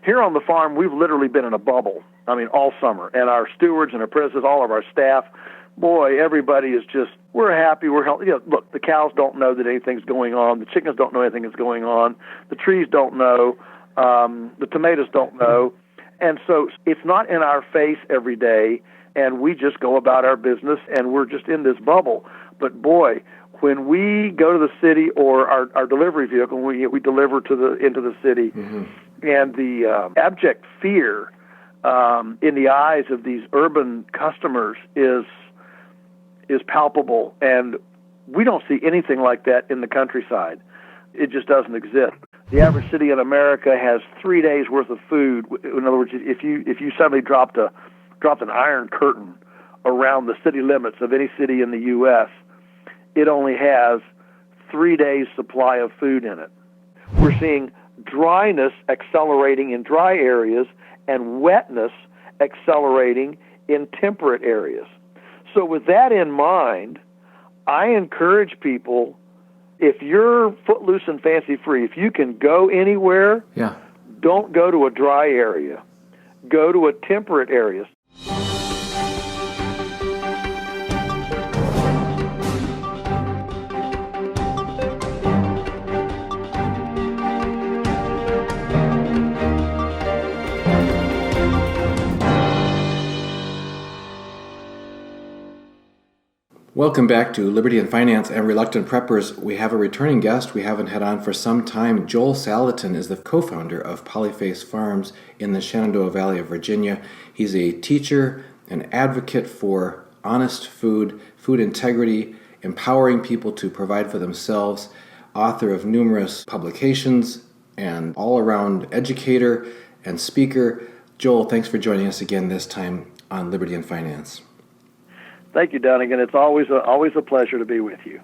Here on the farm, we've literally been in a bubble, all summer. And our stewards and our presidents, all of our staff, boy, everybody is just, we're happy, we're healthy. Look, the cows don't know that anything's going on. The chickens don't know anything is going on. The trees don't know. The tomatoes don't know. And so it's not in our face every day, and we just go about our business, and we're just in this bubble. But boy, when we go to the city or our delivery vehicle, we deliver into the city, and the abject fear in the eyes of these urban customers is palpable, and we don't see anything like that in the countryside. It just doesn't exist. The average city in America has 3 days worth of food. In other words, if you suddenly dropped an iron curtain around the city limits of any city in the U.S., it only has 3 days' supply of food in it. We're seeing dryness accelerating in dry areas and wetness accelerating in temperate areas. So with that in mind, I encourage people, if you're footloose and fancy-free, if you can go anywhere, don't go to a dry area. Go to a temperate area. Welcome back to Liberty and Finance and Reluctant Preppers. We have a returning guest we haven't had on for some time. Joel Salatin is the co-founder of Polyface Farms in the Shenandoah Valley of Virginia. He's a teacher, an advocate for honest food, food integrity, empowering people to provide for themselves, author of numerous publications, and all-around educator and speaker. Joel, thanks for joining us again this time on Liberty and Finance. Thank you, Dunnigan. It's always a pleasure to be with you.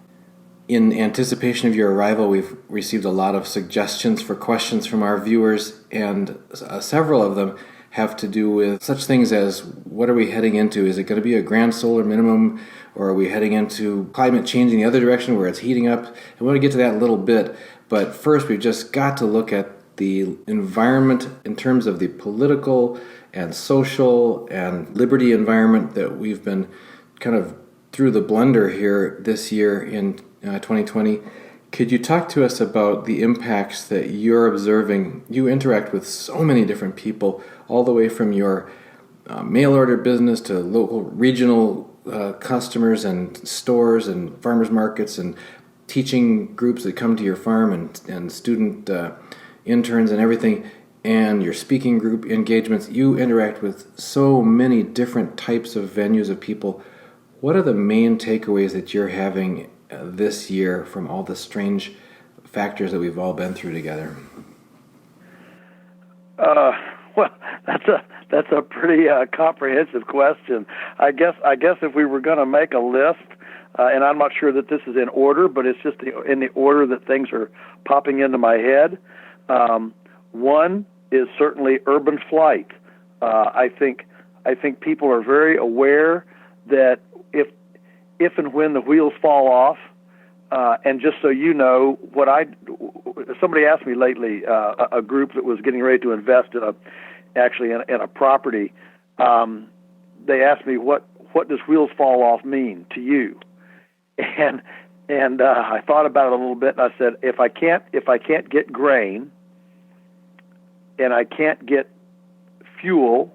In anticipation of your arrival, we've received a lot of suggestions for questions from our viewers, and several of them have to do with such things as, what are we heading into? Is it going to be a grand solar minimum, or are we heading into climate change in the other direction where it's heating up? And we want to get to that in a little bit, but first we've just got to look at the environment in terms of the political and social and liberty environment that we've been kind of through the blender here this year in 2020. Could you talk to us about the impacts that you're observing? You interact with so many different people, all the way from your mail order business to local regional customers and stores and farmers markets and teaching groups that come to your farm and student interns and everything, and your speaking group engagements. You interact with so many different types of venues of people. What are the main takeaways that you're having this year from all the strange factors that we've all been through together? Well, that's a pretty comprehensive question. I guess if we were going to make a list, and I'm not sure that this is in order, but it's just in the order that things are popping into my head. One is certainly urban flight. I think people are very aware that if and when the wheels fall off, and just so you know, somebody asked me lately, a group that was getting ready to invest in a property, they asked me, what does wheels fall off mean to you? And I thought about it a little bit, and I said, if I can't get grain, and I can't get fuel,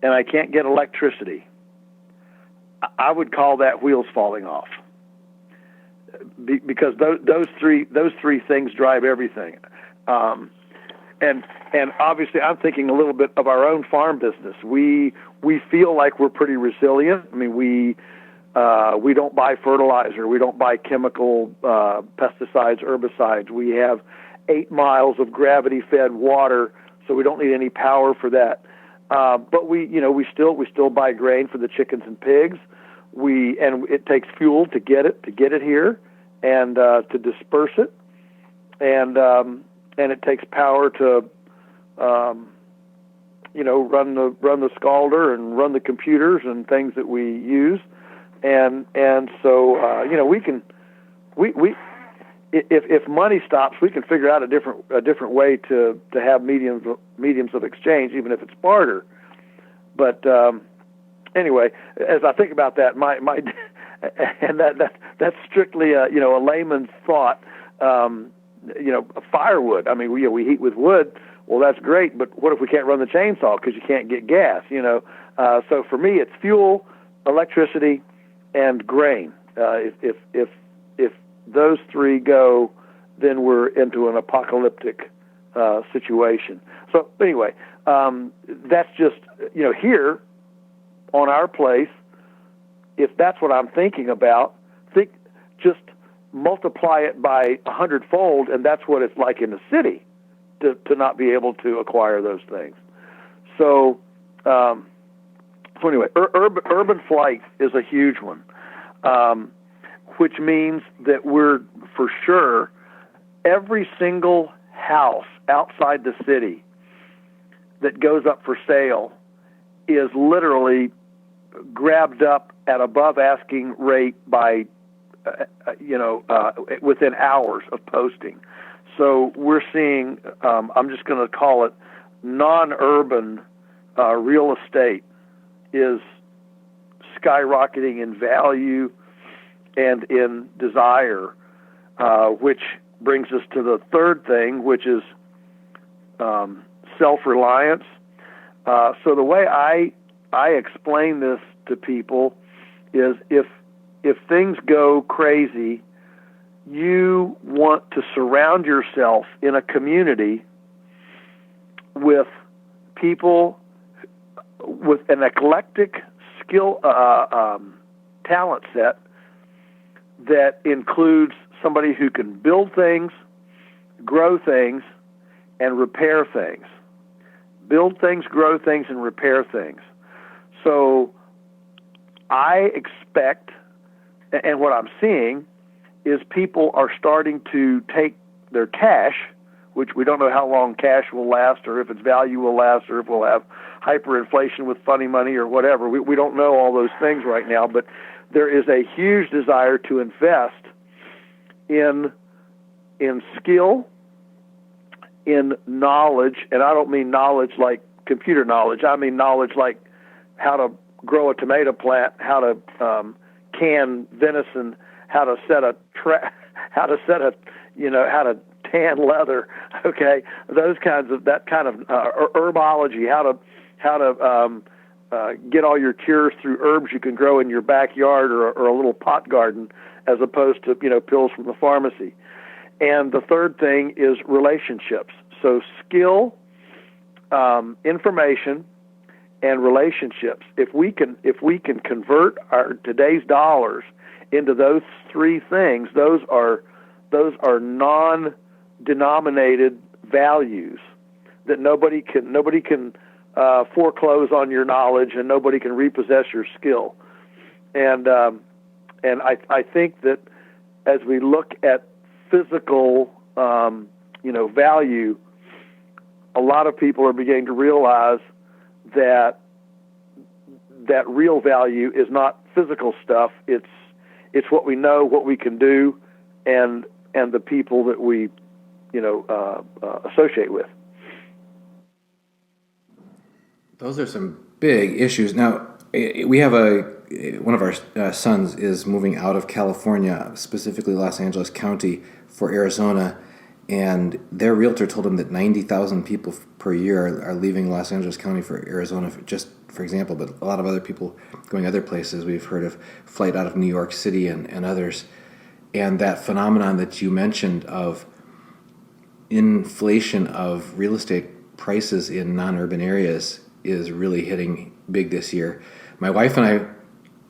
and I can't get electricity, I would call that wheels falling off, because those three things drive everything. And obviously, I'm thinking a little bit of our own farm business. We feel like we're pretty resilient. I mean, we don't buy fertilizer, we don't buy chemical pesticides, herbicides. We have 8 miles of gravity-fed water, so we don't need any power for that. But we still buy grain for the chickens and pigs. And it takes fuel to get it here, and to disperse it, and it takes power to run the scalder and run the computers and things that we use, and so we if money stops, we can figure out a different way to have mediums of exchange, even if it's barter. But anyway, as I think about that, my and that's strictly a layman's thought. Firewood. I mean, we heat with wood. Well, that's great, but what if we can't run the chainsaw because you can't get gas? So for me, it's fuel, electricity, and grain. If those three go, then we're into an apocalyptic situation. So anyway, that's just here on our place. If that's what I'm thinking about, just multiply it by 100-fold, and that's what it's like in the city to not be able to acquire those things. So anyway, urban flight is a huge one, which means that we're for sure every single house outside the city that goes up for sale is literally grabbed up at above asking rate by within hours of posting. So we're seeing, I'm just going to call it non-urban real estate is skyrocketing in value and in desire, which brings us to the third thing, which is self-reliance. So the way I explain this to people is if things go crazy, you want to surround yourself in a community with people with an eclectic skill, talent set that includes somebody who can build things, grow things, and repair things. Build things, grow things, and repair things. So I expect, and what I'm seeing, is people are starting to take their cash, which we don't know how long cash will last, or if its value will last, or if we'll have hyperinflation with funny money or whatever. We don't know all those things right now, but there is a huge desire to invest in skill, in knowledge, and I don't mean knowledge like computer knowledge. I mean knowledge like how to grow a tomato plant, how to can venison, how to how to tan leather. Okay, that kind of herbology, how to get all your cures through herbs you can grow in your backyard or a little pot garden, as opposed to pills from the pharmacy. And the third thing is relationships. So skill, information, and relationships. If we can convert our today's dollars into those three things, those are non-denominated values that nobody can foreclose on your knowledge, and nobody can repossess your skill. And I think that as we look at physical value, a lot of people are beginning to realize that real value is not physical stuff. It's what we know, what we can do, and the people that we associate with. Those are some big issues. Now, we have one of our sons is moving out of California, specifically Los Angeles County, for Arizona, and their realtor told him that 90,000 people per year are leaving Los Angeles County for Arizona, for example, but a lot of other people going other places. We've heard of flight out of New York City and others. And that phenomenon that you mentioned of inflation of real estate prices in non-urban areas is really hitting big this year. My wife and I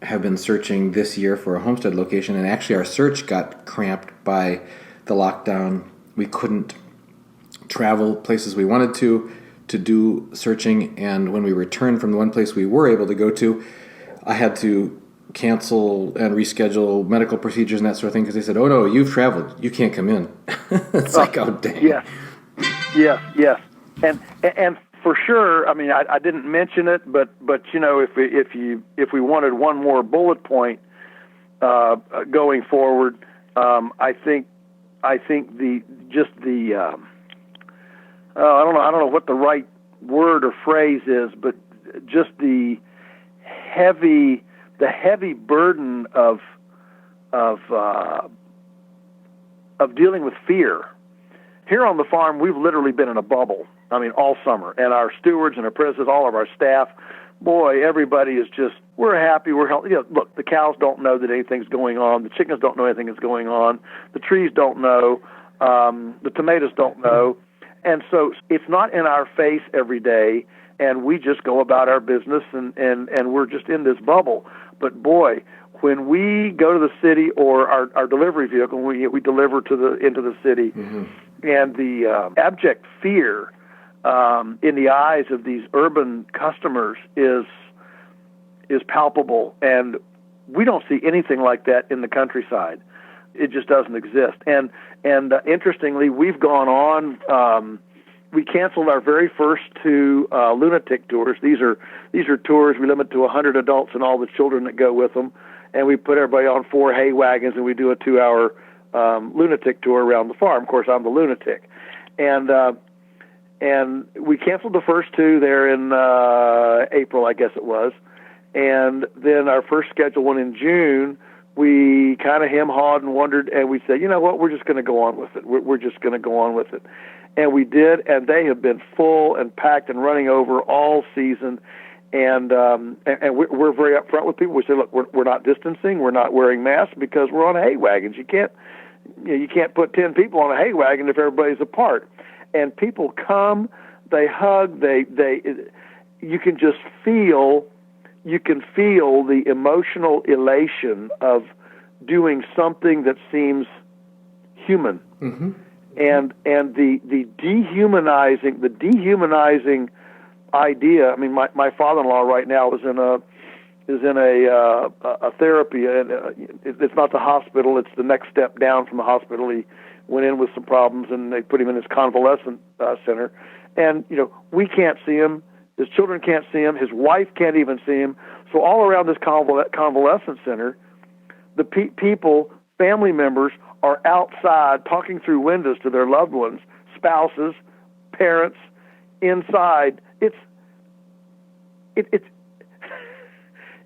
have been searching this year for a homestead location, and actually our search got cramped by the lockdown. We couldn't travel places we wanted to do searching, and when we returned from the one place we were able to go to, I had to cancel and reschedule medical procedures and that sort of thing because they said, "Oh no, you've traveled, you can't come in." It's like, oh dang. Yes, and for sure. I mean, I didn't mention it, but if we wanted one more bullet point going forward, I think I think I don't know what the right word or phrase is, but just the heavy burden of dealing with fear. Here on the farm, we've literally been in a bubble. I mean, all summer, and our stewards and our presidents, all of our staff, boy, everybody is just, we're happy, we're healthy. Look, the cows don't know that anything's going on. The chickens don't know anything is going on. The trees don't know. The tomatoes don't know. And so it's not in our face every day, and we just go about our business, and we're just in this bubble. But boy, when we go to the city or our delivery vehicle, we deliver into the city, and the abject fear in the eyes of these urban customers is palpable, and we don't see anything like that in the countryside. It just doesn't exist. And interestingly, we've gone on. We canceled our very first 2 lunatic tours. These are tours we limit to 100 adults and all the children that go with them, and we put everybody on 4 hay wagons, and we do a 2-hour lunatic tour around the farm. Of course, I'm the lunatic, and we canceled the first 2 there in April, I guess it was, and then our first scheduled one in June. We kind of hem-hawed and wondered, and we said, you know what, we're just going to go on with it. We're just going to go on with it. And we did, and they have been full and packed and running over all season. And we're very upfront with people. We say, look, we're not distancing, we're not wearing masks because we're on hay wagons. You can't put 10 people on a hay wagon if everybody's apart. And people come, they hug, you can just feel. You can feel the emotional elation of doing something that seems human, and the dehumanizing idea. I mean, my father-in-law right now is in a therapy, and it's not the hospital; it's the next step down from the hospital. He went in with some problems, and they put him in this convalescent center, and we can't see him. His children can't see him. His wife can't even see him. So all around this convalescent center, the people, family members, are outside talking through windows to their loved ones, spouses, parents, inside. It's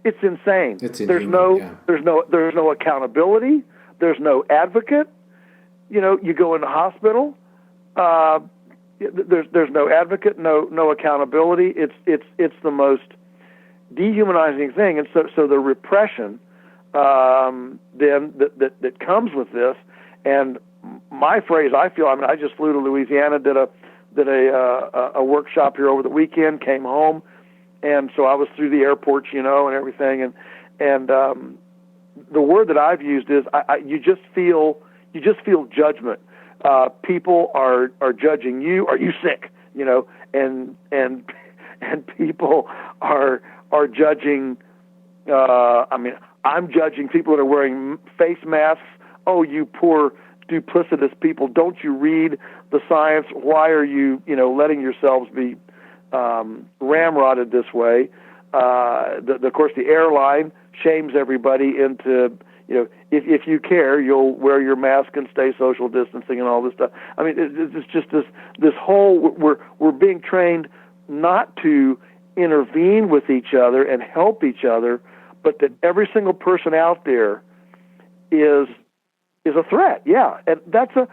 insane. It's inhuman, there's no accountability. There's no advocate. You go in the hospital. There's no advocate, no accountability. It's the most dehumanizing thing, and so the repression then that comes with this. And my phrase, I just flew to Louisiana, did a workshop here over the weekend, came home, and so I was through the airports, and everything, and the word that I've used is you just feel judgment. People are judging you. Are you sick? And people are judging. I'm judging people that are wearing face masks. Oh, you poor duplicitous people! Don't you read the science? Why are you letting yourselves be ramrodded this way? Of course, the airline shames everybody into. If you care, you'll wear your mask and stay social distancing and all this stuff. I mean, it's just this whole, we're being trained not to intervene with each other and help each other, but that every single person out there is a threat. Yeah, and that's a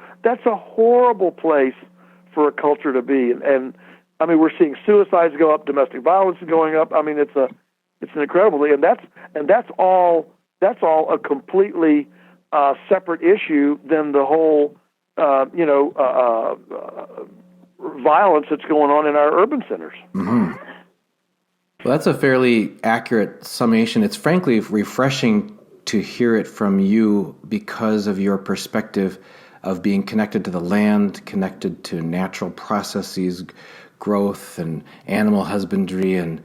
horrible place for a culture to be. And I mean, we're seeing suicides go up, domestic violence is going up. I mean, it's an incredible, and that's all a completely separate issue than the whole, violence that's going on in our urban centers. Mm-hmm. Well, that's a fairly accurate summation. It's frankly refreshing to hear it from you because of your perspective of being connected to the land, connected to natural processes, growth and animal husbandry and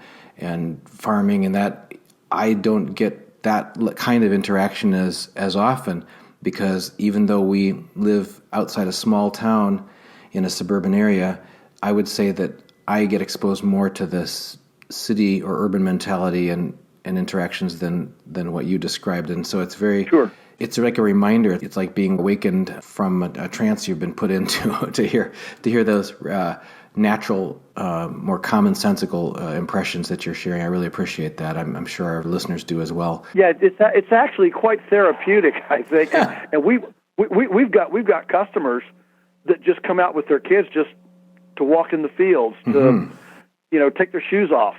farming, and that I don't get that kind of interaction as often, because even though we live outside a small town in a suburban area, I would say that I get exposed more to this city or urban mentality and interactions than what you described. And so it's very It's like a reminder. It's like being awakened from a trance you've been put into to hear those natural, more commonsensical impressions that you're sharing. I really appreciate that. I'm sure our listeners do as well. Yeah, it's actually quite therapeutic, I think. And we've got customers that just come out with their kids just to walk in the fields, to take their shoes off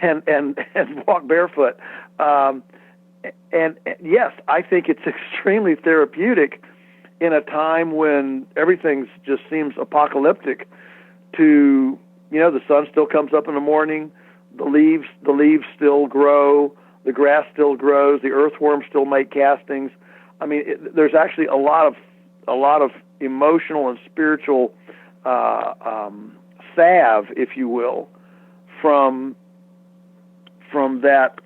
and walk barefoot. And yes, I think it's extremely therapeutic in a time when everything just seems apocalyptic. To the sun still comes up in the morning, the leaves still grow, the grass still grows, the earthworms still make castings. I mean, there's actually a lot of emotional and spiritual salve, if you will, from that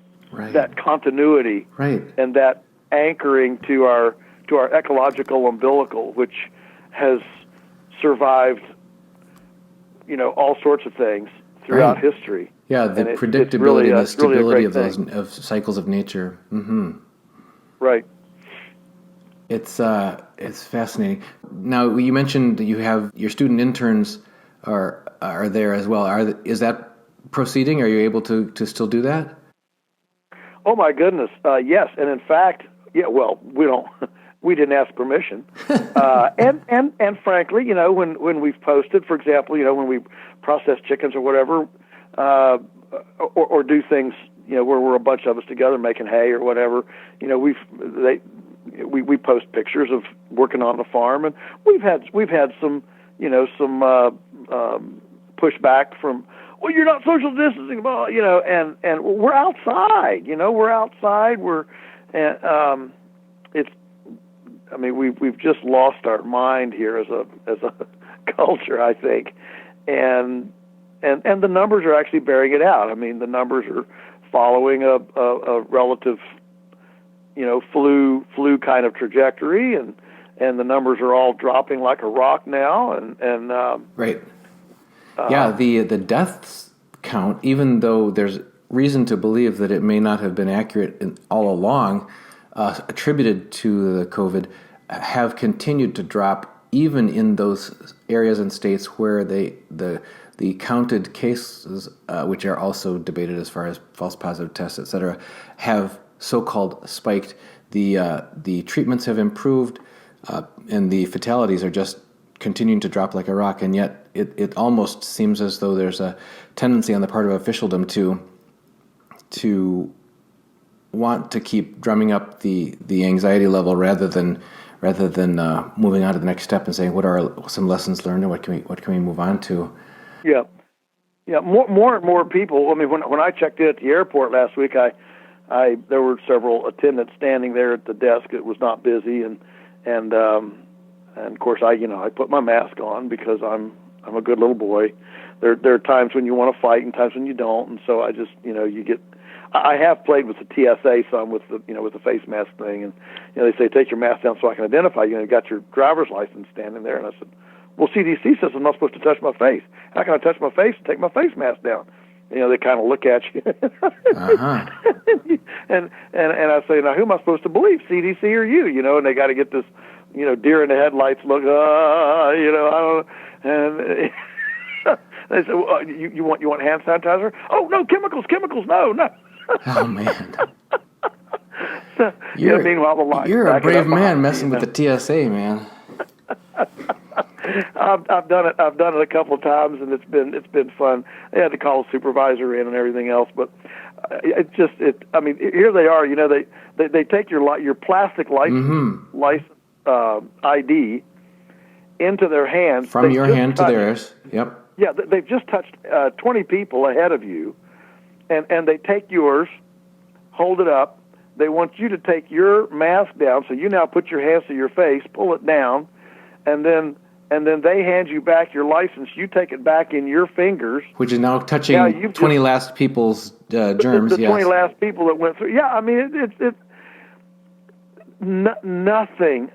that continuity, and that anchoring to our ecological umbilical, which has survived all sorts of things throughout history. Yeah, the predictability and the stability of those of cycles of nature. Mm-hmm. Right. It's fascinating. Now, you mentioned that you have your student interns are there as well. Is that proceeding? Are you able to still do that? Oh my goodness, yes. And in fact, well, we didn't ask permission. And frankly, when we've posted, for example, when we process chickens or whatever, or do things, where we're a bunch of us together making hay or whatever, we post pictures of working on the farm, and we've had some pushback from, well, you're not social distancing, and we're outside, we've just lost our mind here as a culture, I think, and the numbers are actually bearing it out. I mean, the numbers are following a relative, flu kind of trajectory, and the numbers are all dropping like a rock now, and right. The deaths count, even though there's reason to believe that it may not have been accurate all along, attributed to the COVID, have continued to drop even in those areas and states where the counted cases, which are also debated as far as false positive tests, et cetera, have so-called spiked. The treatments have improved, and the fatalities are just continuing to drop like a rock, and yet it almost seems as though there's a tendency on the part of officialdom to want to keep drumming up the anxiety level rather than moving on to the next step and saying, what are some lessons learned and what can we move on to? Yeah. More and more people. I mean, when I checked in at the airport last week, there were several attendants standing there at the desk. It was not busy, and of course I put my mask on because I'm a good little boy. There are times when you want to fight and times when you don't, and so I just I have played with the TSA some with the face mask thing, and they say take your mask down so I can identify you. And you got your driver's license standing there, and I said, well, CDC says I'm not supposed to touch my face. How can I touch my face and take my face mask down? They kind of look at you, and I say, now who am I supposed to believe, CDC or you? And they got to get this deer in the headlights look, I don't, and they say, well, you want hand sanitizer? Oh no, chemicals, no. Oh man. So, meanwhile the line. You're a brave man messing with the TSA, man. I've done it a couple of times, and it's been fun. They had to call a supervisor in and everything else, but here they are. They take your plastic license ID into their hands from your hand to theirs. Yep. Yeah, they've just touched 20 people ahead of you, and they take yours, hold it up. They want you to take your mask down, so you now put your hands to your face, pull it down, and then they hand you back your license. You take it back in your fingers, which is now touching 20 last people's germs. The 20 last people that went through. Yeah, I mean it's nothing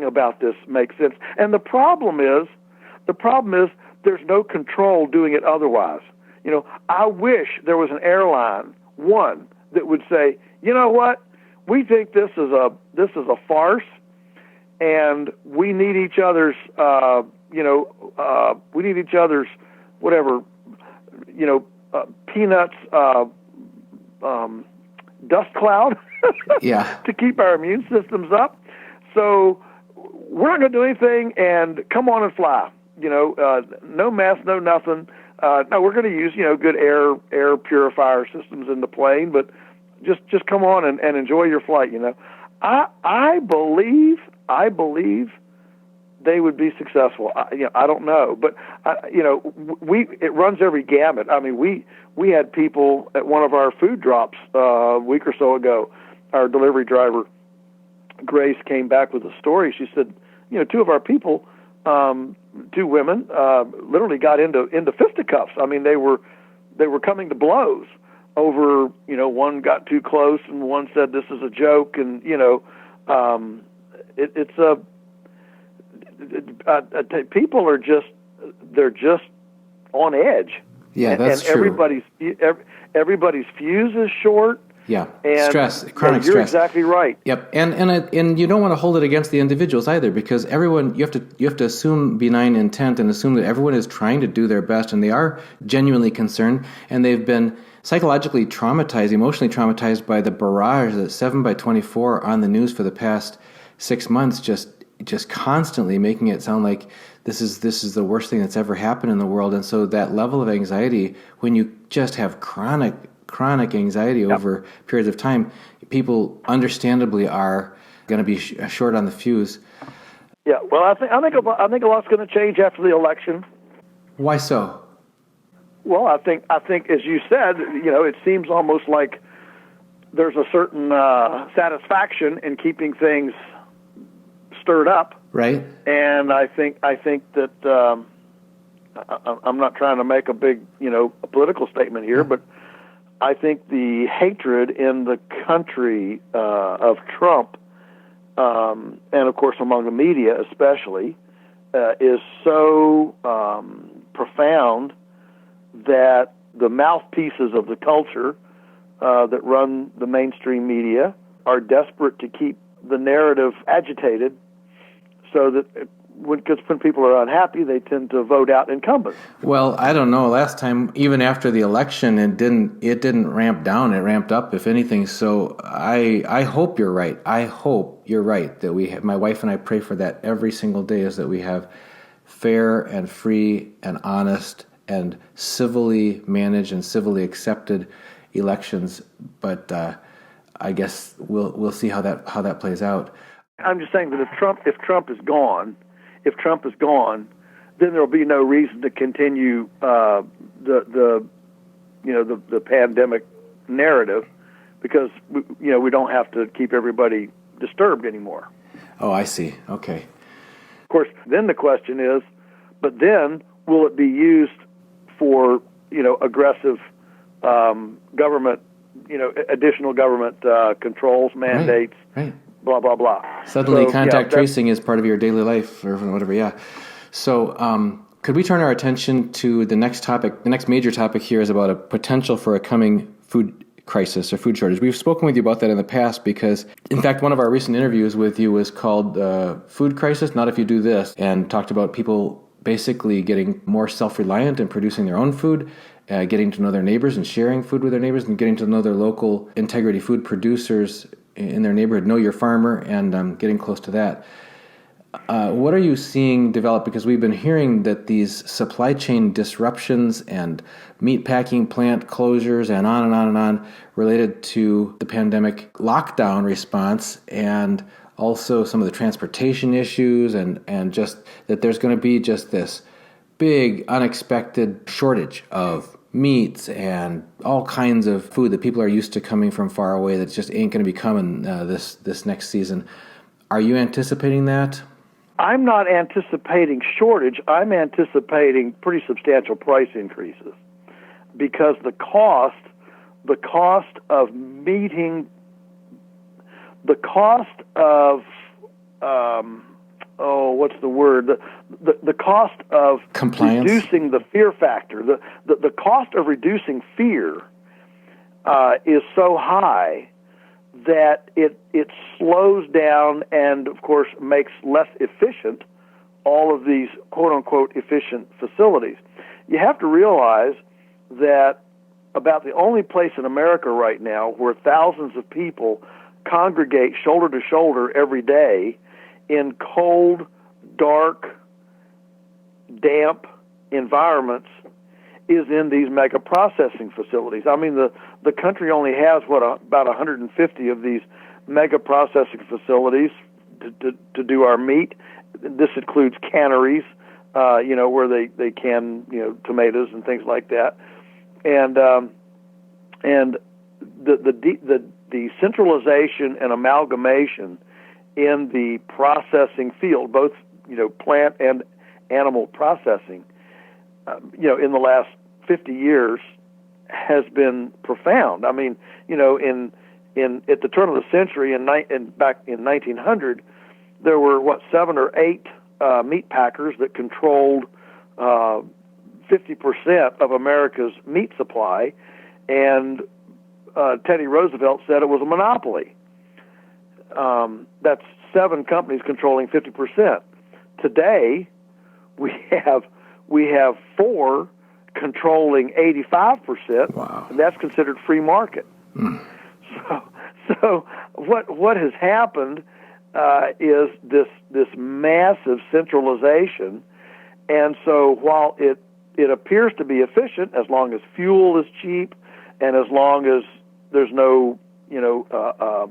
about this makes sense. And the problem is there's no control doing it otherwise. I wish there was an airline, one, that would say, you know what, we think this is a farce, and we need each other's we need each other's whatever peanuts dust cloud Yeah. to keep our immune systems up. So we're not going to do anything, and come on and fly. No mask, no nothing. No, we're going to use good air purifier systems in the plane, but just come on and enjoy your flight. I believe they would be successful. I don't know, but it runs every gamut. I mean, we had people at one of our food drops a week or so ago. Our delivery driver Grace came back with a story. She said, two of our people, two women, literally got into fisticuffs. I mean, they were coming to blows over, one got too close and one said this is a joke, and people are just on edge. Yeah, that's true. Everybody's fuse is short. Yeah, and stress, chronic you're stress. Exactly right. Yep, and you don't want to hold it against the individuals either, because everyone you have to assume benign intent and assume that everyone is trying to do their best and they are genuinely concerned, and they've been psychologically traumatized, emotionally traumatized by the barrage that 7x24 on the news for the past 6 months, just constantly making it sound like this is the worst thing that's ever happened in the world. And so that level of anxiety, when you just have chronic anxiety over periods of time, people understandably are going to be short on the fuse. Yeah, well, I think a lot's going to change after the election. Why so? Well, I think as you said, it seems almost like there's a certain satisfaction in keeping things stirred up. Right. And I think that I'm not trying to make a big a political statement here, but I think the hatred in the country of Trump, and of course among the media especially, is so profound that the mouthpieces of the culture that run the mainstream media are desperate to keep the narrative agitated, so that because when people are unhappy, they tend to vote out incumbents. Well, I don't know. Last time, even after the election, it didn't ramp down. It ramped up, if anything. So I hope you're right. I hope you're right that we have. My wife and I pray for that every single day, is that we have fair and free and honest and civilly managed and civilly accepted elections. But I guess we'll see how that plays out. I'm just saying that if Trump is gone, then there'll be no reason to continue the pandemic narrative, because we don't have to keep everybody disturbed anymore. Oh, I see. Okay. Of course, then the question is, but then will it be used for aggressive government, additional government controls, mandates? Right. Blah, blah, blah. Suddenly contact tracing is part of your daily life or whatever, yeah. So could we turn our attention to the next topic? The next major topic here is about a potential for a coming food crisis or food shortage. We've spoken with you about that in the past because, in fact, one of our recent interviews with you was called Food Crisis, Not If You Do This, and talked about people basically getting more self-reliant and producing their own food, getting to know their neighbors and sharing food with their neighbors, and getting to know their local integrity food producers in their neighborhood, know your farmer, and getting close to that. What are you seeing develop? Because we've been hearing that these supply chain disruptions and meat packing plant closures and on and on and on related to the pandemic lockdown response, and also some of the transportation issues, and just that there's going to be just this big unexpected shortage of meats and all kinds of food that people are used to coming from far away that just ain't going to be coming this next season. Are you anticipating that? I'm not anticipating shortage. I'm anticipating pretty substantial price increases, because the cost of meeting the cost of what's the word? The cost of compliance, reducing the fear factor. The cost of reducing fear is so high that it slows down and, of course, makes less efficient all of these quote-unquote efficient facilities. You have to realize that about the only place in America right now where thousands of people congregate shoulder to shoulder every day in cold, dark, damp environments is in these mega processing facilities. I mean, the country only has, about 150 of these mega processing facilities to do our meat. This includes canneries, where they can, tomatoes and things like that. And the centralization and amalgamation in the processing field, both plant and animal processing, in the last 50 years, has been profound. I mean, at the turn of the century, back in 1900, there were 7 or 8 meat packers that controlled 50% of America's meat supply, and Teddy Roosevelt said it was a monopoly. That's 7 companies controlling 50%. Today, we have 4 controlling 85%. Wow. And that's considered free market. So what has happened is this massive centralization, and so while it appears to be efficient, as long as fuel is cheap and as long as there's no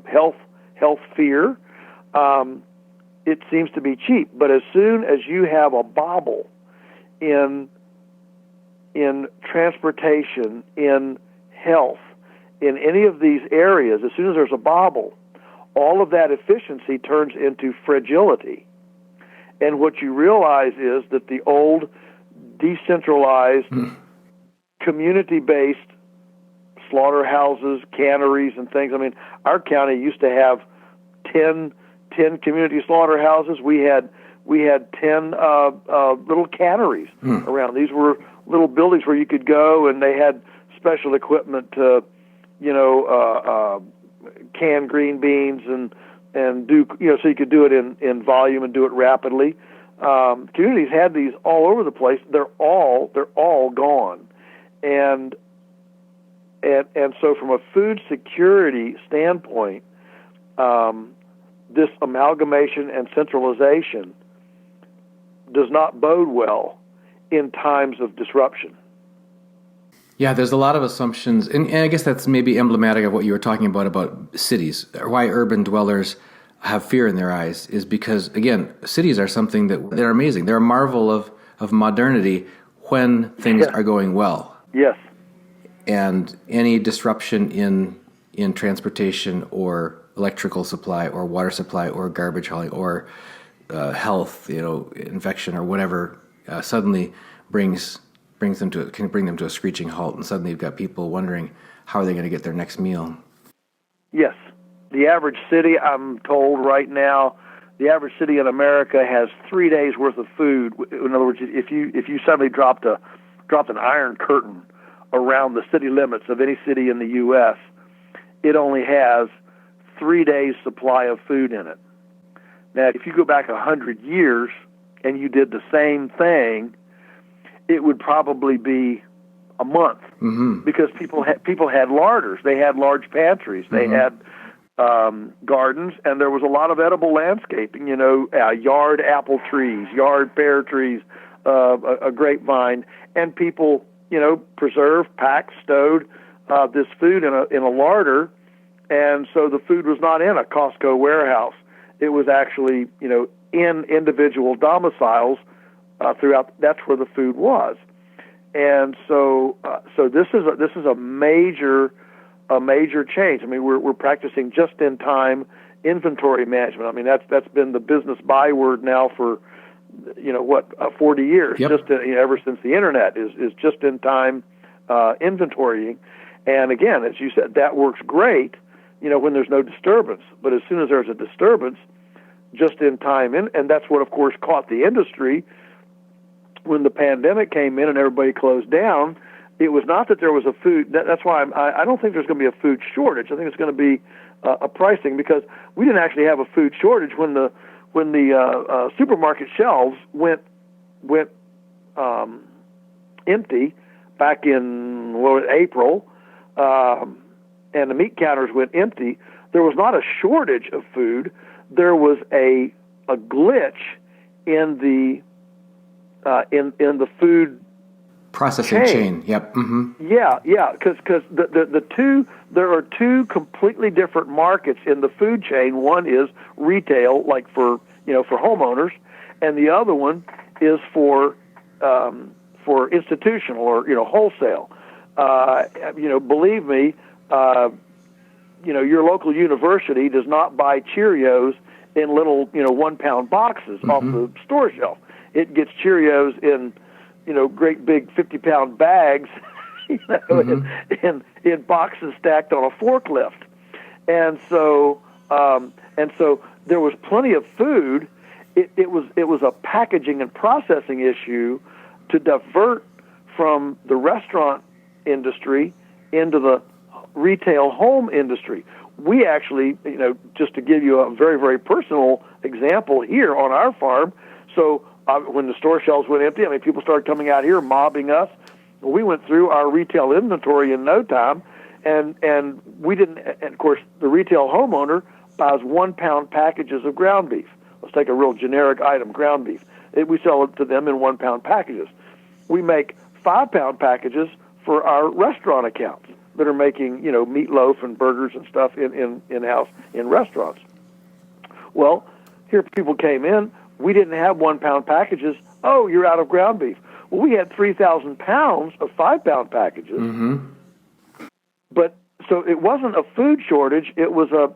health fear, it seems to be cheap. But as soon as you have a bobble in transportation, in health, in any of these areas, as soon as there's a bobble, all of that efficiency turns into fragility. And what you realize is that the old decentralized, community-based slaughterhouses, canneries, and things. I mean, our county used to have 10 community slaughterhouses. We had 10 little canneries around. These were little buildings where you could go, and they had special equipment to, can green beans and do, so you could do it in volume and do it rapidly. Communities had these all over the place. They're all gone, and so from a food security standpoint, this amalgamation and centralization does not bode well in times of disruption. Yeah, there's a lot of assumptions, and I guess that's maybe emblematic of what you were talking about cities. Why urban dwellers have fear in their eyes is because, again, cities are something they're amazing. They're a marvel of modernity when things are going well. Yes. And any disruption in transportation or electrical supply or water supply or garbage hauling or health, infection or whatever, suddenly can bring them to a screeching halt, and suddenly you've got people wondering how are they going to get their next meal. Yes. The average city, I'm told right now, the average city in America has 3 days worth of food. In other words, if you suddenly dropped an iron curtain around the city limits of any city in the U.S., it only has 3 days supply of food in it. Now, if you go back 100 years and you did the same thing, it would probably be a month, because people had larders, they had large pantries, they had gardens, and there was a lot of edible landscaping. Yard apple trees, yard pear trees, a grapevine, and people preserved, packed, stowed this food in a larder, and so the food was not in a Costco warehouse. It was actually in individual domiciles. Throughout, that's where the food was, and so this is a major change. I mean, we're practicing just-in-time inventory management. I mean, that's been the business byword now for 40 years. Yep. Just ever since the internet is just-in-time inventorying, and again, as you said, that works great. When there's no disturbance, but as soon as there's a disturbance, just-in-time, and that's what, of course, caught the industry. When the pandemic came in and everybody closed down, it was not that there was a food. That's why I don't think there's going to be a food shortage. I think it's going to be a pricing, because we didn't actually have a food shortage when the supermarket shelves went empty back in April, and the meat counters went empty. There was not a shortage of food. There was a glitch in the food processing chain. Yep. Mm-hmm. Yeah. Because there are two completely different markets in the food chain. One is retail, like for homeowners, and the other one is for institutional or wholesale. Believe me, your local university does not buy Cheerios in little 1 pound boxes off the store shelf. It gets Cheerios in great big 50-pound bags, in boxes stacked on a forklift, and so there was plenty of food. It was a packaging and processing issue to divert from the restaurant industry into the retail home industry. We actually, just to give you a very, very personal example here on our farm, so when the store shelves went empty, people started coming out here mobbing us. We went through our retail inventory in no time, and we didn't. And of course, the retail homeowner buys 1 pound packages of ground beef. Let's take a real generic item, ground beef. We sell it to them in 1 pound packages. We make 5 pound packages for our restaurant accounts that are making meatloaf and burgers and stuff in-house in restaurants. Well, here people came in. We didn't have 1 pound packages. Oh, you're out of ground beef. Well, we had 3,000 pounds of 5 pound packages. Mm-hmm. But so it wasn't a food shortage. It was an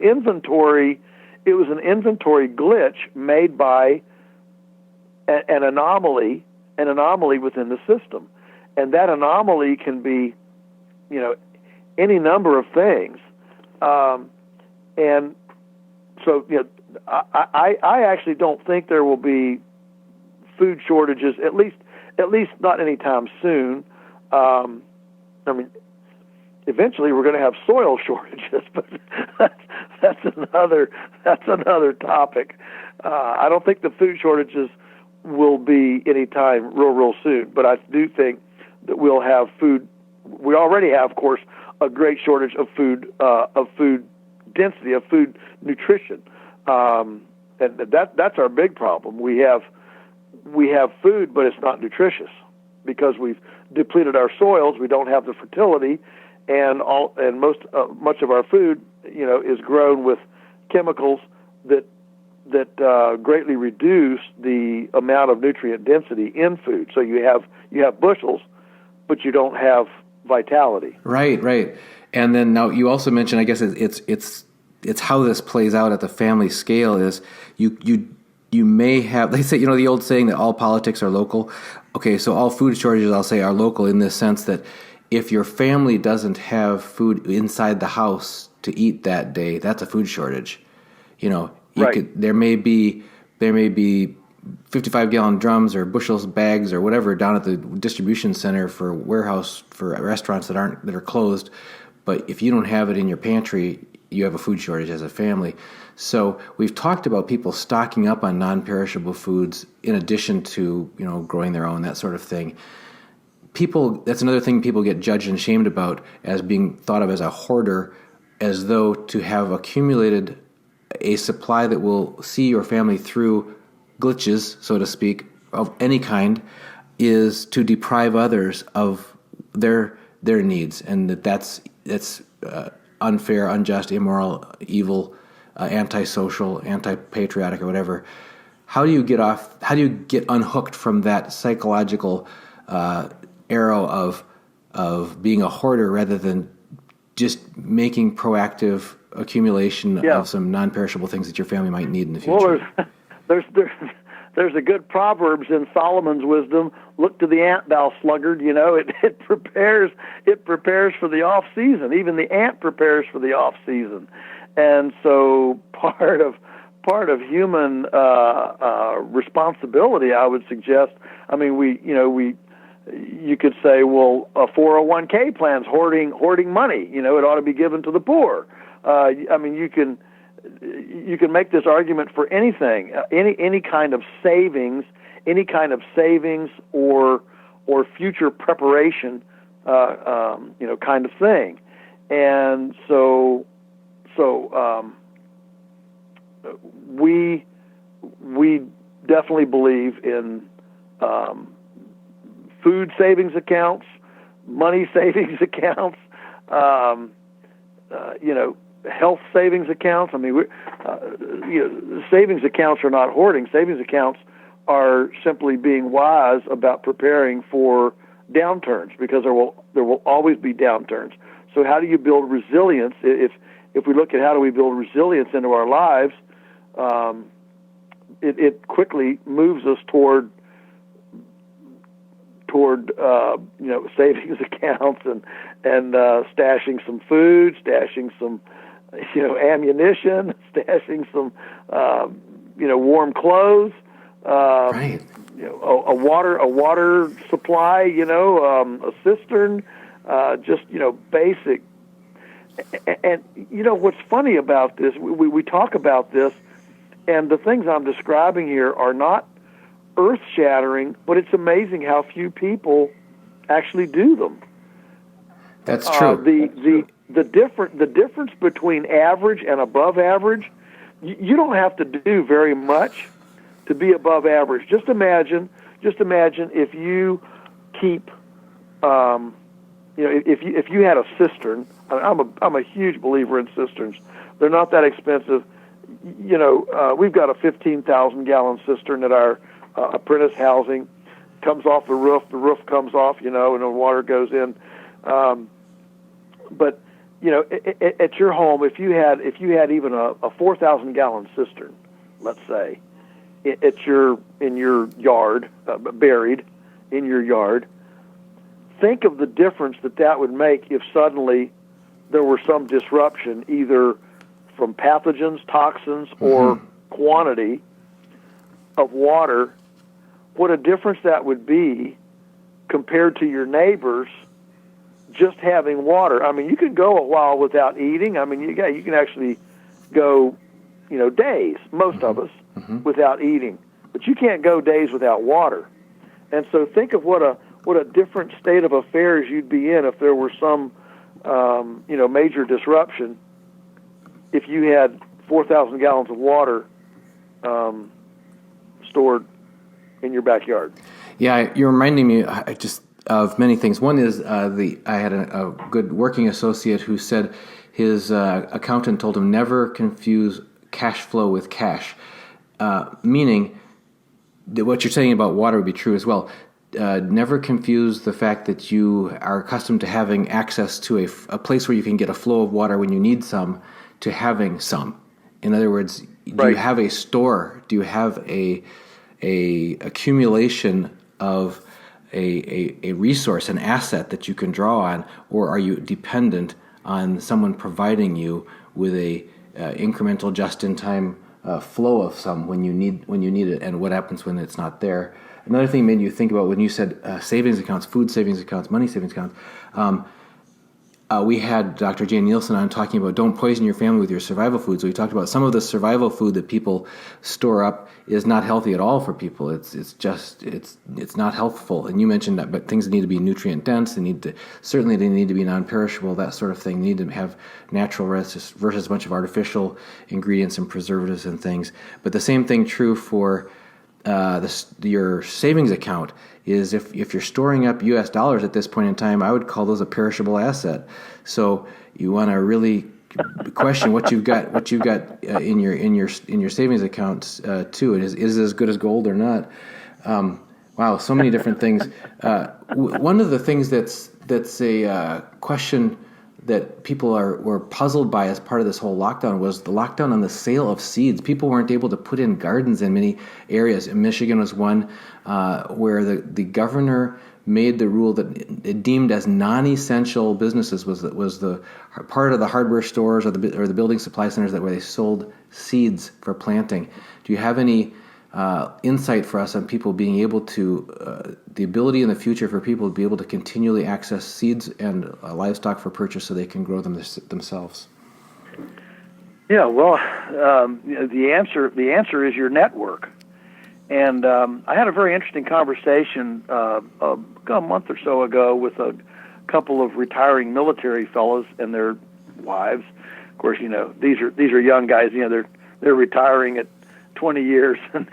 inventory glitch made by an anomaly within the system, and that anomaly can be any number of things, and so I actually don't think there will be food shortages, at least not anytime soon. Eventually we're going to have soil shortages, but that's another topic. I don't think the food shortages will be anytime real soon, but I do think that we'll have food. We already have, of course, a great shortage of food density, of food nutrition. And that's our big problem. We have food, but it's not nutritious because we've depleted our soils. We don't have the fertility, and much of our food, is grown with chemicals that greatly reduce the amount of nutrient density in food. So you have bushels, but you don't have vitality. Right. And then now you also mentioned, I guess it's how this plays out at the family scale is you may have, they say, the old saying that all politics are local. Okay, so all food shortages, I'll say, are local in this sense that if your family doesn't have food inside the house to eat that day, that's a food shortage. Right. There may be 55-gallon drums or bushels, bags, or whatever down at the distribution center for warehouse for restaurants that are closed. But if you don't have it in your pantry, you have a food shortage as a family. So we've talked about people stocking up on non-perishable foods in addition to growing their own, that sort of thing. That's another thing people get judged and shamed about, as being thought of as a hoarder, as though to have accumulated a supply that will see your family through glitches, so to speak, of any kind, is to deprive others of their needs, and that's unfair, unjust, immoral, evil, antisocial, anti-patriotic, or whatever. How do you get unhooked from that psychological arrow of being a hoarder rather than just making proactive accumulation of some non-perishable things that your family might need in the future? Well, there's a good Proverbs in Solomon's wisdom. Look to the ant, thou sluggard. It prepares for the off season. Even the ant prepares for the off season, and so part of responsibility, I would suggest. We you could say, well, a 401k plan's hoarding money. It ought to be given to the poor. I mean, you can make this argument for anything, any kind of savings, or future preparation, kind of thing. And so we definitely believe in food savings accounts, money savings accounts, health savings accounts. I mean, savings accounts are not hoarding. Savings accounts are simply being wise about preparing for downturns, because there will always be downturns. So how do you build resilience? If we look at how do we build resilience into our lives, it quickly moves us toward savings accounts and stashing some food, stashing some ammunition, stashing some warm clothes, right. A water supply, a cistern, just basic. And what's funny about this, we talk about this, and the things I'm describing here are not earth-shattering, but it's amazing how few people actually do them. That's true. The difference between average and above average, you don't have to do very much to be above average. Just imagine if you keep, if you had a cistern. I'm a huge believer in cisterns. They're not that expensive. We've got a 15,000 gallon cistern at our apprentice housing. Comes off the roof. The roof comes off, and the water goes in. But at your home, if you had even a 4,000 gallon cistern, let's say, in your yard, buried in your yard, think of the difference that would make if suddenly there were some disruption, either from pathogens, toxins, or quantity of water. What a difference that would be compared to your neighbors just having water. I mean, you could go a while without eating. I mean, you can actually go, days, most of us, without eating. But you can't go days without water. And so think of what a different state of affairs you'd be in if there were some, major disruption. If you had 4,000 gallons of water stored in your backyard. Yeah, you're reminding me of many things. One is I had a good working associate who said his accountant told him never confuse cash flow with cash, meaning that what you're saying about water would be true as well. Never confuse the fact that you are accustomed to having access to a place where you can get a flow of water when you need some to having some. In other words, do you have a store? Do you have a accumulation of a resource, an asset that you can draw on, or are you dependent on someone providing you with a incremental, just-in-time flow of some when you need it, and what happens when it's not there? Another thing made you think about when you said savings accounts, food savings accounts, money savings accounts. We had Dr. Jane Nielsen on talking about don't poison your family with your survival food. So we talked about some of the survival food that people store up is not healthy at all for people. It's not healthful. And you mentioned that, but things need to be nutrient dense. They need to be non-perishable, that sort of thing. They need to have natural versus a bunch of artificial ingredients and preservatives and things. But the same thing true for your savings account is if you're storing up U.S. dollars at this point in time, I would call those a perishable asset. So you want to really question what you've got in your savings accounts too. Is it as good as gold or not? Wow, so many different things. One of the things that's a question that people were puzzled by as part of this whole lockdown was the lockdown on the sale of seeds. People weren't able to put in gardens in many areas. Michigan was one where the governor made the rule that it deemed as non-essential businesses was the part of the hardware stores or the building supply centers where they sold seeds for planting. Do you have any insight for us on people being able to, the ability in the future for people to be able to continually access seeds and livestock for purchase so they can grow them themselves? Yeah, well, the answer is your network. And I had a very interesting conversation a month or so ago with a couple of retiring military fellows and their wives. Of course, these are young guys. They're retiring at 20 years and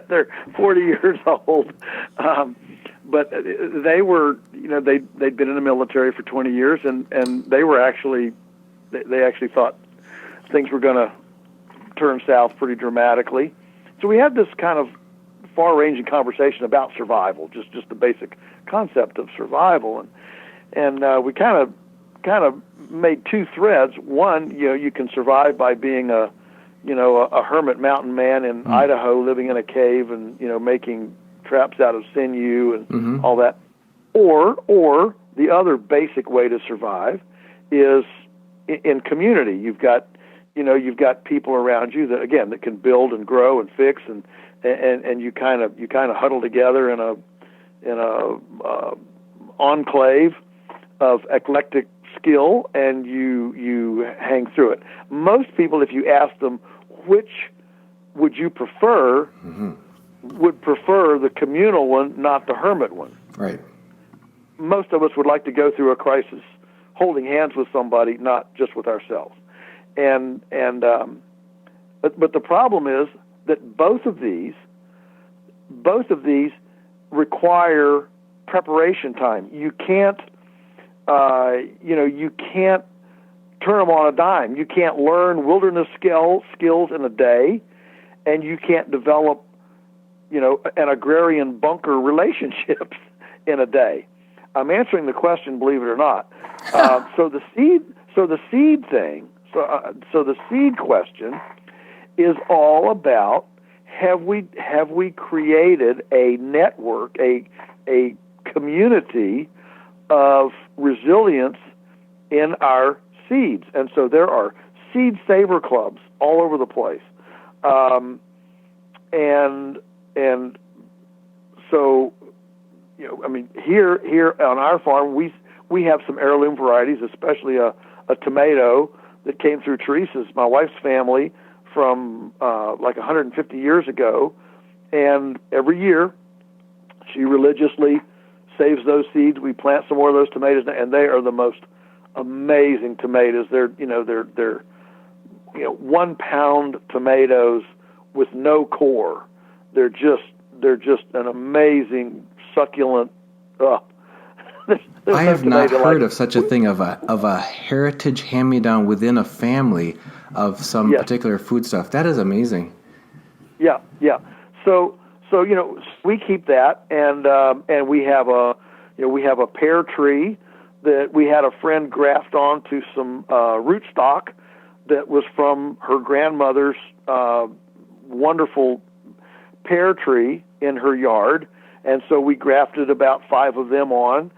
they're 40 years old. But they were, they'd been in the military for 20 years, and they actually thought things were going to turn south pretty dramatically. So we had this kind of far-ranging conversation about survival, just the basic concept of survival, and we kind of made two threads. One, you can survive by being a hermit mountain man in Idaho, living in a cave and making traps out of sinew and all that. Or the other basic way to survive is in community. You've got people around you that can build and grow and fix, and you kind of huddle together in a enclave of eclectic skill, and you hang through it. Most people, if you ask them which would you prefer, would prefer the communal one, not the hermit one. Right. Most of us would like to go through a crisis holding hands with somebody, not just with ourselves. But the problem is that both of these require preparation time. You can't turn them on a dime. You can't learn wilderness skills in a day, and you can't develop an agrarian bunker relationships in a day. I'm answering the question, believe it or not. So the seed question is all about, have we created a network, a community of resilience in our seeds? And so there are seed saver clubs all over the place, and so here on our farm we have some heirloom varieties, especially a tomato that came through Teresa's, my wife's family, from like 150 years ago, and every year she religiously saves those seeds. We plant some more of those tomatoes, and they are the most amazing tomatoes. They're 1 pound tomatoes with no core. They're just an amazing succulent. I have not heard of such a thing of a heritage hand-me-down within a family of some particular foodstuff. That is amazing. Yeah. So we keep that, and we have a pear tree that we had a friend graft onto some rootstock that was from her grandmother's wonderful pear tree in her yard, and so we grafted about 5 of them on.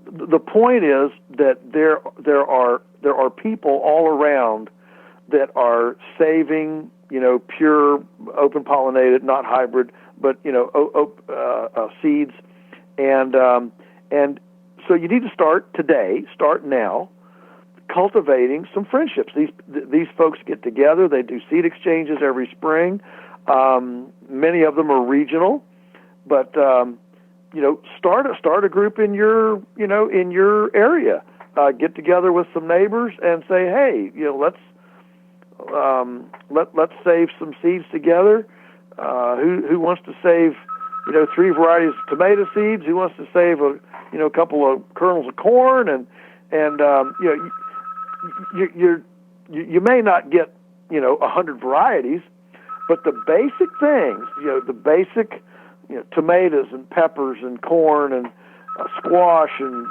The point is that there are people all around that are saving, pure open pollinated, not hybrid, but seeds, and so you need to start now, cultivating some friendships. These folks get together. They do seed exchanges every spring. Many of them are regional, but start a group in your area. Get together with some neighbors and say, hey, let's save some seeds together. Who wants to save 3 varieties of tomato seeds? Who wants to save a couple of kernels of corn? And you may not get 100 varieties, but the basic things, the basic tomatoes and peppers and corn and squash and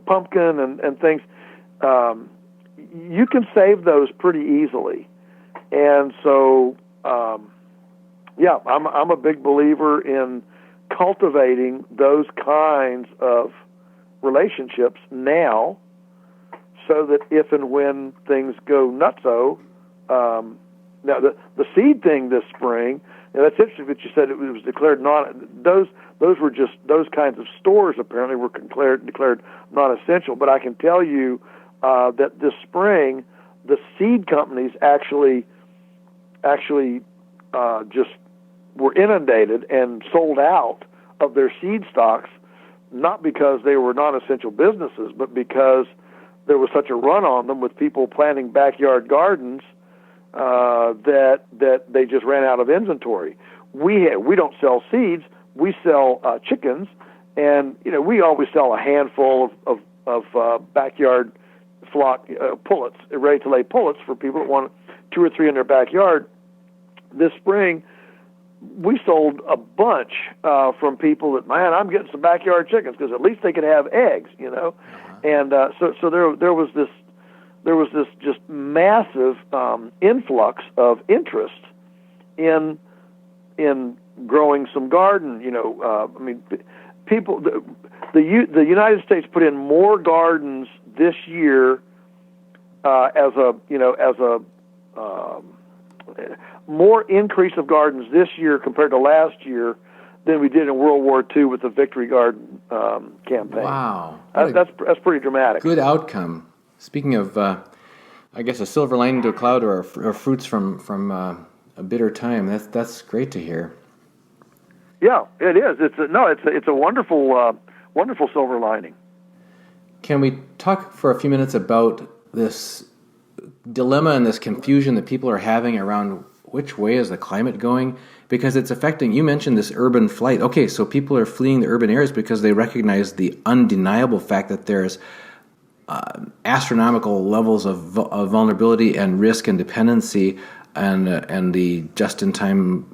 pumpkin and things, you can save those pretty easily. And so I'm a big believer in cultivating those kinds of relationships now, so that if and when things go nutso, Now the seed thing this spring, that's interesting that you said it was declared those were just those kinds of stores apparently were declared non-essential. But I can tell you that this spring the seed companies actually just were inundated and sold out of their seed stocks, not because they were non-essential businesses, but because there was such a run on them with people planting backyard gardens that they just ran out of inventory. We don't sell seeds, we sell chickens, and we always sell a handful of backyard flock pullets, ready to lay pullets for people that want 2 or 3 in their backyard. This spring, we sold a bunch from people that, man, I'm getting some backyard chickens because at least they could have eggs, And so there was this just massive influx of interest in growing some garden. People, the United States put in more gardens this year more increase of gardens this year compared to last year than we did in World War II with the Victory Garden campaign. Wow. That's pretty dramatic. Good outcome. Speaking of, I guess, a silver lining to a cloud or fruits from a bitter time, that's great to hear. Yeah, it is. It's a wonderful silver lining. Can we talk for a few minutes about this dilemma and this confusion that people are having around which way is the climate going? Because it's affecting, you mentioned this urban flight. Okay, so people are fleeing the urban areas because they recognize the undeniable fact that there's astronomical levels of vulnerability and risk and dependency and the just-in-time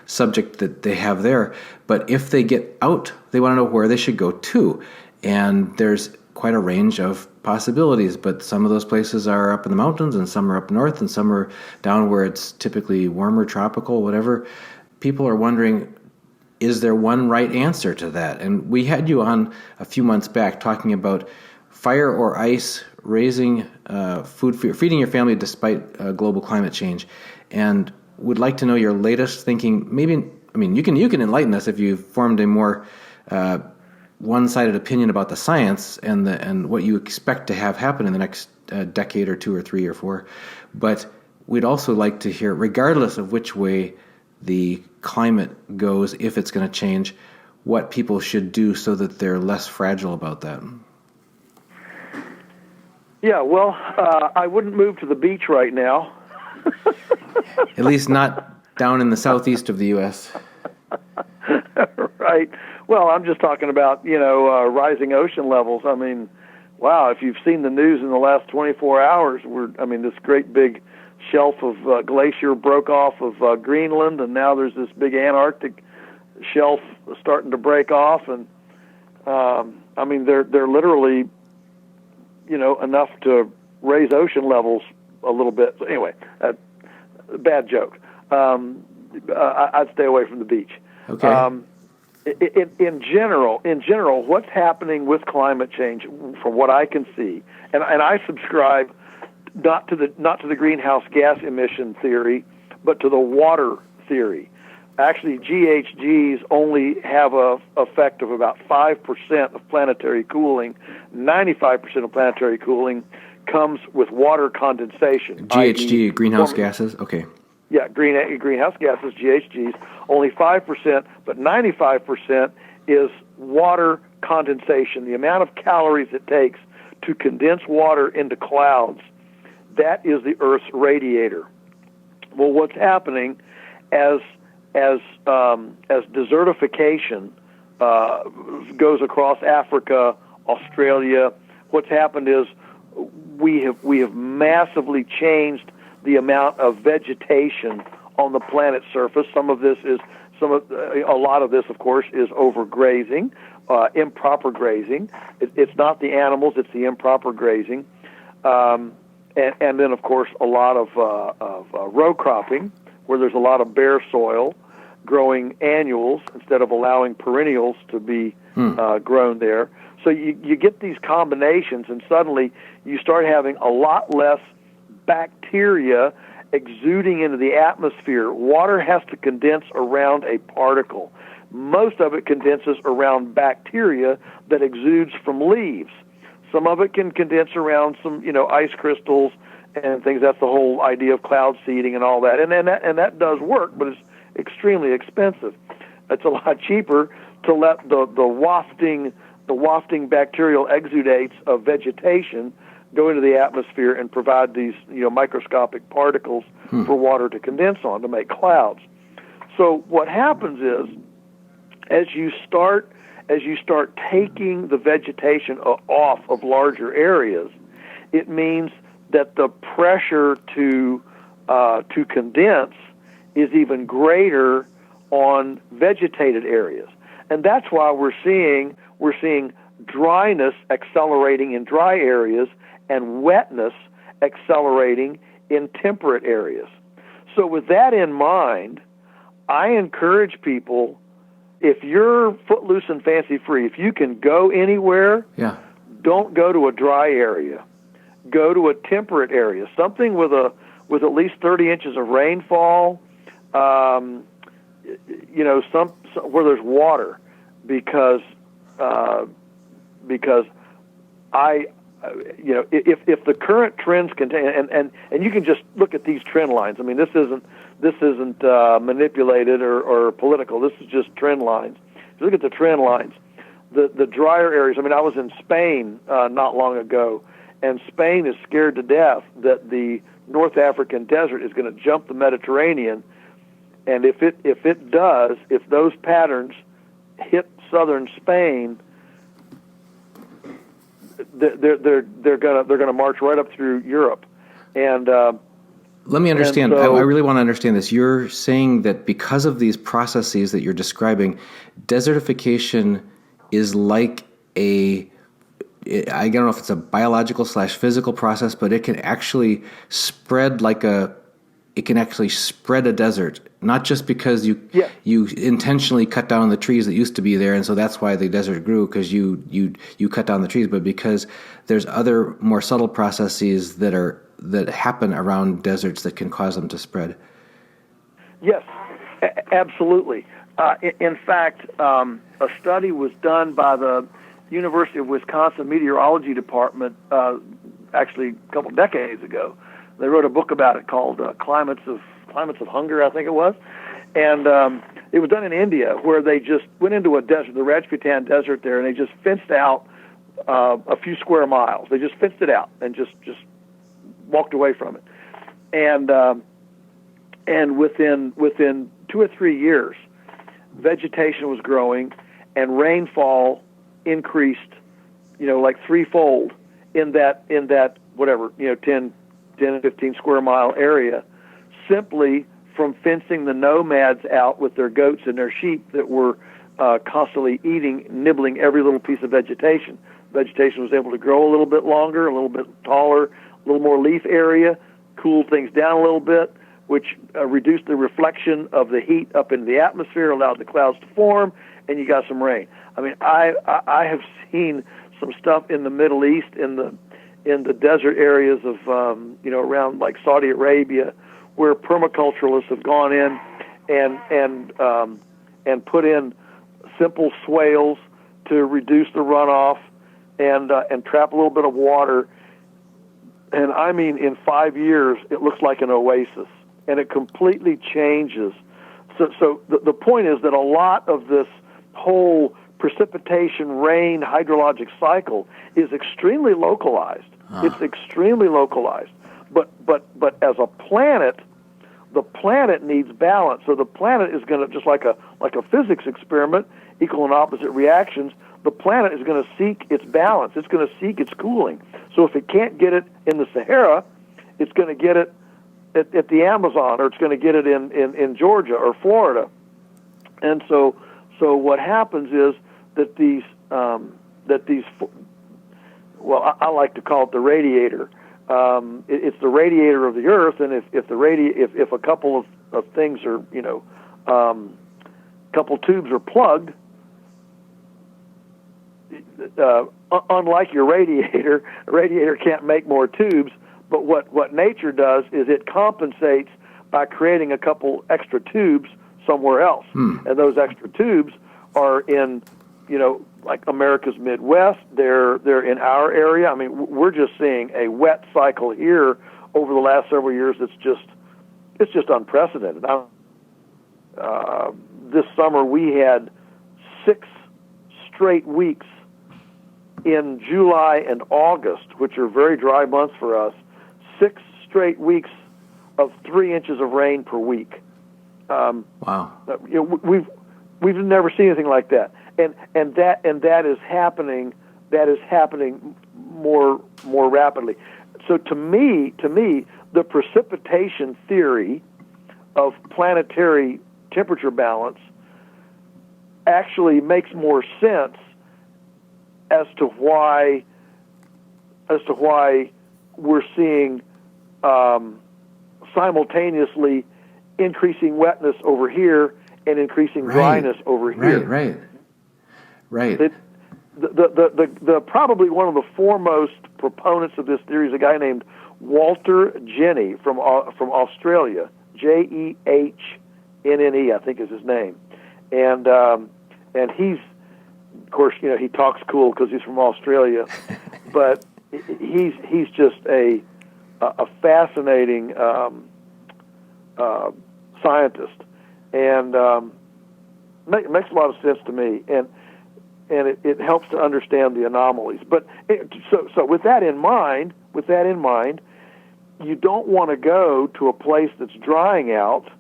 subject that they have there. But if they get out, they want to know where they should go to. And there's quite a range of possibilities, but some of those places are up in the mountains and some are up north and some are down where it's typically warmer, tropical, whatever. People are wondering, is there one right answer to that? And we had you on a few months back talking about fire or ice, raising feeding your family despite global climate change, and would like to know your latest thinking. You can enlighten us if you've formed a more one-sided opinion about the science and what you expect to have happen in the next decade or 2 or 3 or 4. But we'd also like to hear, regardless of which way the climate goes, if it's going to change, what people should do so that they're less fragile about that. Yeah, well, I wouldn't move to the beach right now. At least not down in the southeast of the U.S. Right. Well, I'm just talking about, rising ocean levels. I mean, wow, if you've seen the news in the last 24 hours, this great big shelf of glacier broke off of Greenland, and now there's this big Antarctic shelf starting to break off, and they're literally, enough to raise ocean levels a little bit. So anyway, bad joke. I'd stay away from the beach. Okay. In general, what's happening with climate change, from what I can see, and I subscribe not to the greenhouse gas emission theory, but to the water theory. Actually, GHGs only have a effect of about 5% of planetary cooling. 95% of planetary cooling comes with water condensation. GHG, greenhouse gases? Okay. Yeah, greenhouse gases, GHGs, only 5%, but 95% is water condensation. The amount of calories it takes to condense water into clouds, that is the Earth's radiator. Well, what's happening as desertification goes across Africa, Australia, what's happened is we have massively changed the amount of vegetation on the planet's surface. A lot of this, of course, is overgrazing, improper grazing. It's not the animals; it's the improper grazing, and then, of course, a lot of row cropping, where there's a lot of bare soil, growing annuals instead of allowing perennials to be grown there. So you get these combinations, and suddenly you start having a lot less bacteria exuding into the atmosphere, water has to condense around a particle. Most of it condenses around bacteria that exudes from leaves. Some of it can condense around some, ice crystals and things. That's the whole idea of cloud seeding and all that. And that does work, but it's extremely expensive. It's a lot cheaper to let the wafting bacterial exudates of vegetation go into the atmosphere and provide these microscopic particles for water to condense on to make clouds. So what happens is, as you start taking the vegetation off of larger areas, it means that the pressure to condense is even greater on vegetated areas, and that's why we're seeing dryness accelerating in dry areas and wetness accelerating in temperate areas. So with that in mind, I encourage people, if you're footloose and fancy-free, if you can go anywhere, don't go to a dry area. Go to a temperate area, something with at least 30 inches of rainfall, some where there's water, because if the current trends continue, and you can just look at these trend lines. I mean, this isn't manipulated or political. This is just trend lines. If you look at the trend lines, the drier areas. I mean, I was in Spain not long ago, and Spain is scared to death that the North African desert is going to jump the Mediterranean, and if it does, if those patterns hit southern Spain, they're gonna march right up through Europe. And let me understand. I really want to understand this. You're saying that because of these processes that you're describing, desertification is like I don't know if it's a biological / physical process, but it can actually spread spread a desert, not just because you intentionally cut down the trees that used to be there, and so that's why the desert grew, because you cut down the trees, but because there's other more subtle processes that happen around deserts that can cause them to spread. Yes, absolutely. In fact, a study was done by the University of Wisconsin Meteorology Department actually a couple decades ago. They wrote a book about it called Climates of Hunger, I think it was. And it was done in India, where they just went into a desert, the Rajputana Desert there, and they just fenced out a few square miles. They just fenced it out and just walked away from it. And within 2 or 3 years, vegetation was growing and rainfall increased, like threefold in that whatever, 10 to 15 square mile area, simply from fencing the nomads out with their goats and their sheep that were constantly nibbling every little piece of vegetation. Vegetation was able to grow a little bit longer, a little bit taller, a little more leaf area, cooled things down a little bit, which reduced the reflection of the heat up into the atmosphere, allowed the clouds to form, and you got some rain. I mean, I have seen some stuff in the Middle East, in the desert areas of around like Saudi Arabia, where permaculturalists have gone in and put in simple swales to reduce the runoff and trap a little bit of water. And I mean, in 5 years, it looks like an oasis, and it completely changes. So the point is that a lot of this whole precipitation, rain, hydrologic cycle is extremely localized. It's extremely localized. But as a planet, the planet needs balance. So the planet is going to, just like a physics experiment, equal and opposite reactions, the planet is going to seek its balance. It's going to seek its cooling. So if it can't get it in the Sahara, it's going to get it at the Amazon, or it's going to get it in Georgia or Florida. And so what happens is that these well, I like to call it the radiator. It's the radiator of the Earth, and if a couple of things are, couple tubes are plugged, unlike your radiator, a radiator can't make more tubes, what nature does is it compensates by creating a couple extra tubes somewhere else. And those extra tubes are in, like America's Midwest. They're in our area. I mean, we're just seeing a wet cycle here over the last several years. It's just unprecedented. This summer we had 6 straight weeks in July and August, which are very dry months for us. 6 straight weeks of 3 inches of rain per week. Wow. We've never seen anything like that, and that is happening. That is happening more rapidly. So to me, the precipitation theory of planetary temperature balance actually makes more sense as to why we're seeing simultaneously increasing wetness over here and increasing dryness over here. Right. The probably one of the foremost proponents of this theory is a guy named Walter Jenney from Australia. Jehne, I think is his name, and he's, of course, he talks cool because he's from Australia, but he's just a fascinating scientist, and makes a lot of sense to me, and it helps to understand the anomalies. But so with that in mind, you don't want to go to a place that's drying out.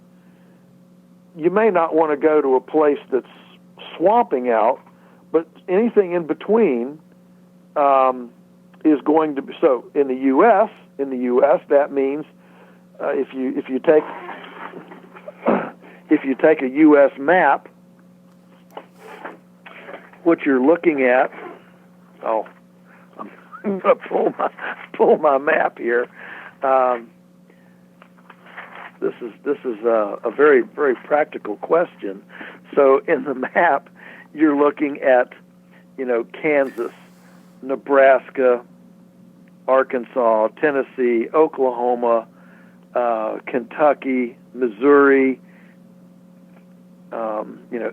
You may not want to go to a place that's swamping out, but anything in between is going to be. So in the U.S., that means if you take a U.S. map, what you're looking at. Oh, I'm going to pull my map here. This is a very, very practical question. So in the map, you're looking at, Kansas, Nebraska, Arkansas, Tennessee, Oklahoma, Kentucky, Missouri,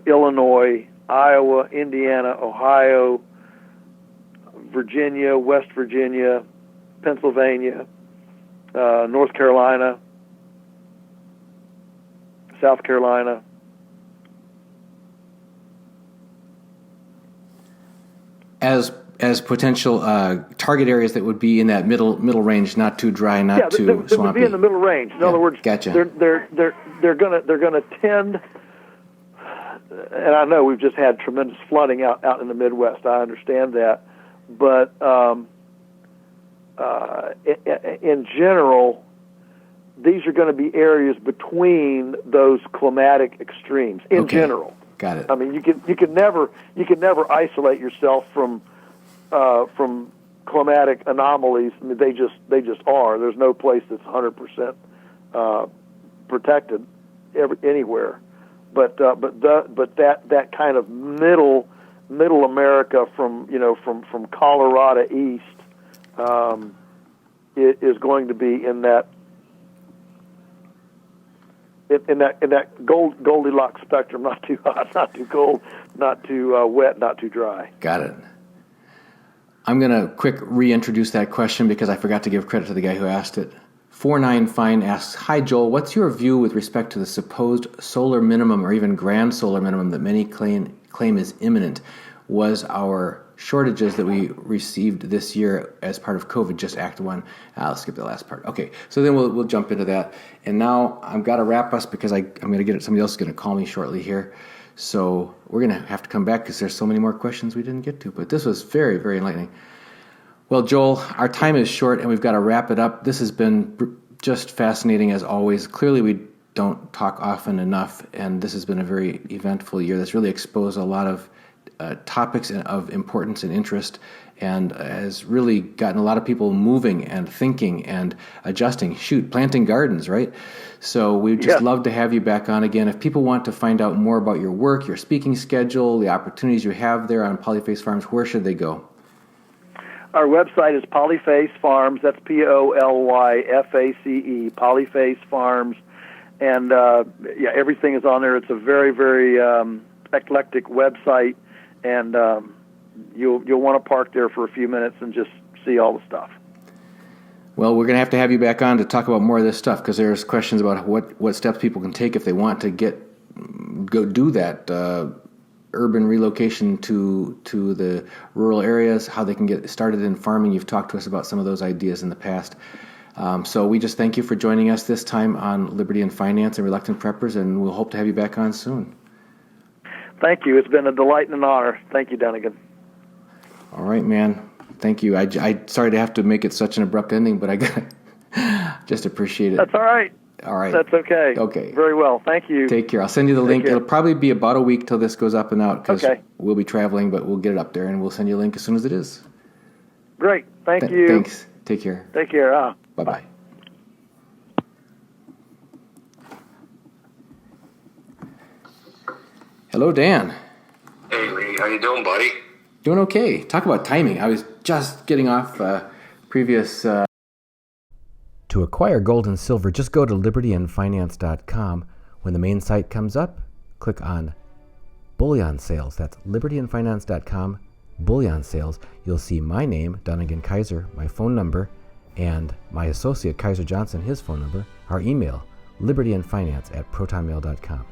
Illinois, Iowa, Indiana, Ohio, Virginia, West Virginia, Pennsylvania, North Carolina, South Carolina. As potential target areas that would be in that middle range, not too dry, not too swampy. They would be in the middle range. In other words, gotcha. They're gonna tend. And I know we've just had tremendous flooding out in the Midwest. I understand that, but in general, these are going to be areas between those climatic extremes. In general, got it. I mean, you can never isolate yourself from climatic anomalies. I mean, they just are. There's no place that's 100% protected anywhere. But that kind of middle America from Colorado east is going to be in that Goldilocks spectrum, not too hot, not too cold, not too wet, not too dry. Got it. I'm going to quick reintroduce that question because I forgot to give credit to the guy who asked it. 49Fine asks, "Hi Joel, what's your view with respect to the supposed solar minimum or even grand solar minimum that many claim is imminent? Was our shortages that we received this year as part of COVID just Act 1? I'll skip the last part. Okay, so then we'll jump into that. And now I've got to wrap us because I'm going to get it. Somebody else is going to call me shortly here. So we're going to have to come back because there's so many more questions we didn't get to. But this was very, very enlightening. Well, Joel, our time is short and we've got to wrap it up. This has been just fascinating as always. Clearly, we don't talk often enough, and this has been a very eventful year that's really exposed a lot of topics of importance and interest, and has really gotten a lot of people moving and thinking and adjusting. Planting gardens, right? So we'd just love to have you back on again. If people want to find out more about your work, your speaking schedule, the opportunities you have there on Polyface Farms, where should they go? Our website is Polyface Farms. That's Polyface, Polyface Farms, and everything is on there. It's a very, very eclectic website, and you'll want to park there for a few minutes and just see all the stuff. Well, we're going to have you back on to talk about more of this stuff, because there's questions about what steps people can take if they want to go do that urban relocation to the rural areas, how they can get started in farming. You've talked to us about some of those ideas in the past. So we just thank you for joining us this time on Liberty and Finance and Reluctant Preppers, and we'll hope to have you back on soon. Thank you. It's been a delight and an honor. Thank you, Dunnigan. All right, man. Thank you. I sorry to have to make it such an abrupt ending, but I just appreciate it. That's all right. All right. That's okay. Okay. Very well. Thank you. Take care. I'll send you the link. Care. It'll probably be about a week till this goes up and out, because we'll be traveling, but we'll get it up there, and we'll send you a link as soon as it is. Great. Thank you. Thanks. Take care. Take care. Bye-bye. Hello, Dan. Hey, Lee. How you doing, buddy? Doing okay. Talk about timing. I was just getting off previous... To acquire gold and silver, just go to libertyandfinance.com. When the main site comes up, click on Bullion Sales. That's libertyandfinance.com, Bullion Sales. You'll see my name, Dunnigan Kaiser, my phone number, and my associate, Kaiser Johnson, his phone number, our email, libertyandfinance@protonmail.com.